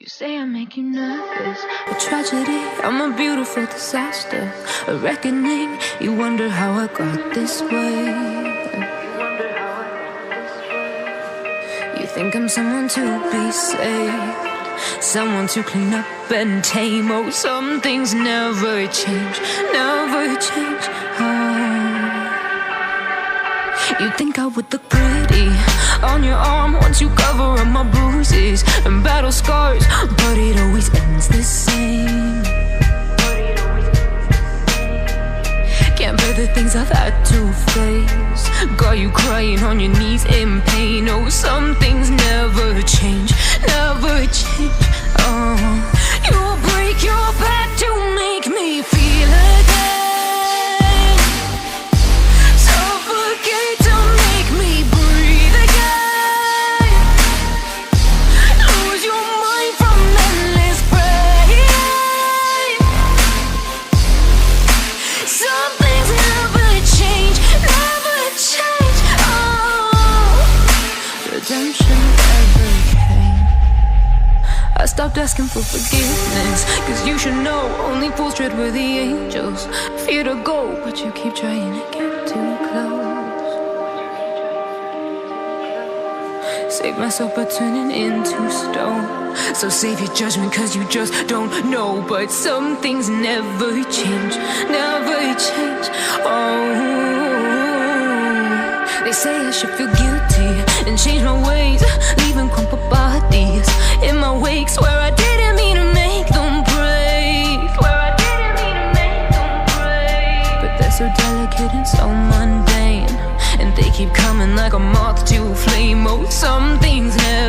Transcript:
You say I make you nervous, a tragedy, I'm a beautiful disaster, a reckoning. You wonder how I got this way. You think I'm someone to be saved, someone to clean up and tame. Oh, some things never change, never change. You think I would look pretty on your arm once you cover up my bruises and battle scars, but it always ends the same. Can't bear the things I've had to face, got you crying on your knees in pain. Oh, some things never change, never change. Oh, you'll break your back to make me feel again. I stopped asking for forgiveness, cause you should know only fools tread where the angels fear to go, but you keep trying to get too close. Save myself by turning into stone, so save your judgment cause you just don't know. But some things never change, never change. Oh, they say I should feel guilty and change my ways, leaving crumpled bodies in my wake. Swear I didn't mean to make them break, swear I didn't mean to make them break. But they're so delicate and so mundane, and they keep coming like a moth to a flame. Oh, some things never